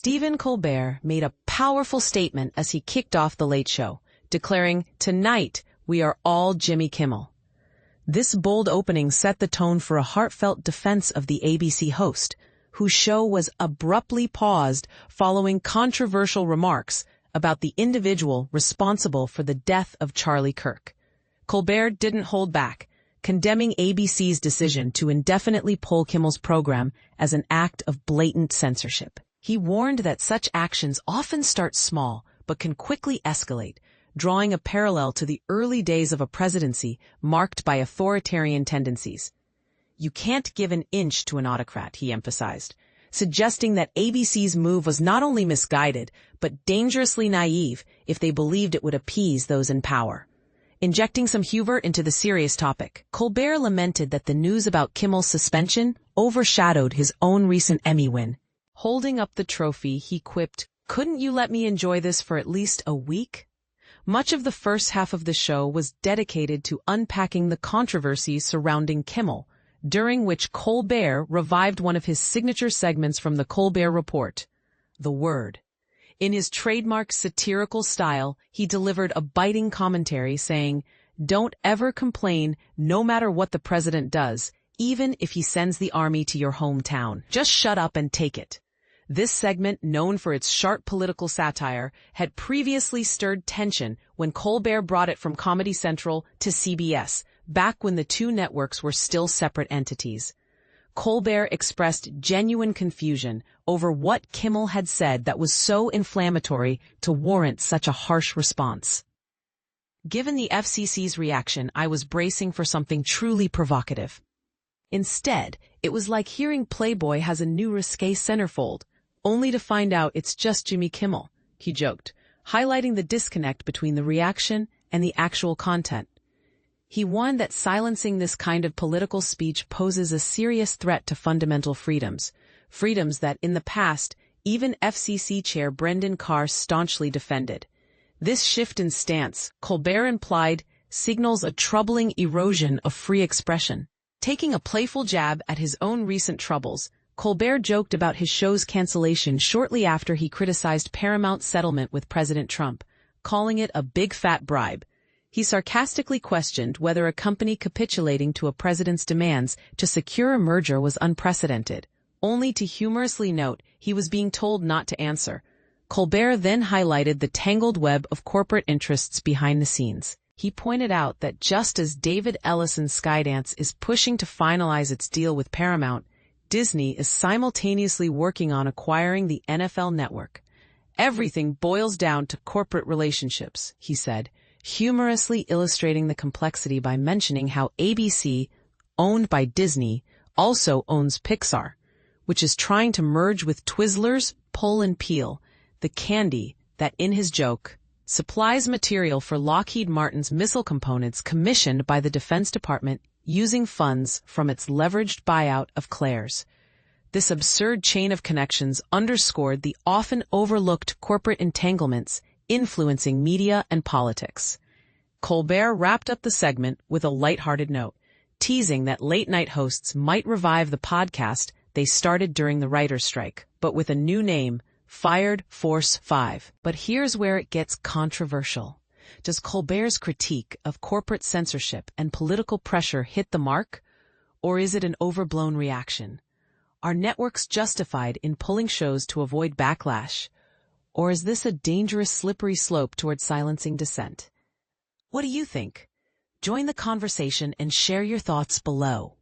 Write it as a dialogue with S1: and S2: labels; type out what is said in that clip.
S1: Stephen Colbert made a powerful statement as he kicked off The Late Show, declaring, "Tonight, we are all Jimmy Kimmel." This bold opening set the tone for a heartfelt defense of the ABC host, whose show was abruptly paused following controversial remarks about the individual responsible for the death of Charlie Kirk. Colbert didn't hold back, condemning ABC's decision to indefinitely pull Kimmel's program as an act of blatant censorship. He warned that such actions often start small but can quickly escalate, drawing a parallel to the early days of a presidency marked by authoritarian tendencies. "You can't give an inch to an autocrat," he emphasized, suggesting that ABC's move was not only misguided, but dangerously naive if they believed it would appease those in power. Injecting some humor into the serious topic, Colbert lamented that the news about Kimmel's suspension overshadowed his own recent Emmy win. Holding up the trophy, he quipped, "Couldn't you let me enjoy this for at least a week?" Much of the first half of the show was dedicated to unpacking the controversies surrounding Kimmel, during which Colbert revived one of his signature segments from the Colbert Report, The Word. In his trademark satirical style, he delivered a biting commentary saying, "Don't ever complain, no matter what the president does, even if he sends the army to your hometown. Just shut up and take it." This segment, known for its sharp political satire, had previously stirred tension when Colbert brought it from Comedy Central to CBS, back when the two networks were still separate entities. Colbert expressed genuine confusion over what Kimmel had said that was so inflammatory to warrant such a harsh response. "Given the FCC's reaction, I was bracing for something truly provocative. Instead, it was like hearing Playboy has a new risque centerfold, only to find out it's just Jimmy Kimmel," he joked, highlighting the disconnect between the reaction and the actual content. He warned that silencing this kind of political speech poses a serious threat to fundamental freedoms that in the past, even FCC Chair Brendan Carr staunchly defended. This shift in stance, Colbert implied, signals a troubling erosion of free expression. Taking a playful jab at his own recent troubles, Colbert joked about his show's cancellation shortly after he criticized Paramount's settlement with President Trump, calling it a big fat bribe. He sarcastically questioned whether a company capitulating to a president's demands to secure a merger was unprecedented, only to humorously note he was being told not to answer. Colbert then highlighted the tangled web of corporate interests behind the scenes. He pointed out that just as David Ellison's Skydance is pushing to finalize its deal with Paramount, Disney is simultaneously working on acquiring the NFL network. "Everything boils down to corporate relationships," he said, humorously illustrating the complexity by mentioning how ABC, owned by Disney, also owns Pixar, which is trying to merge with Twizzlers, Pull and Peel, the candy that, in his joke, supplies material for Lockheed Martin's missile components commissioned by the Defense Department using funds from its leveraged buyout of Claire's. This absurd chain of connections underscored the often overlooked corporate entanglements influencing media and politics. Colbert wrapped up the segment with a lighthearted note, teasing that late-night hosts might revive the podcast they started during the writer's strike, but with a new name, Fired Force 5. But here's where it gets controversial. Does Colbert's critique of corporate censorship and political pressure hit the mark, or is it an overblown reaction? Are networks justified in pulling shows to avoid backlash? Or is this a dangerous slippery slope toward silencing dissent? What do you think? Join the conversation and share your thoughts below.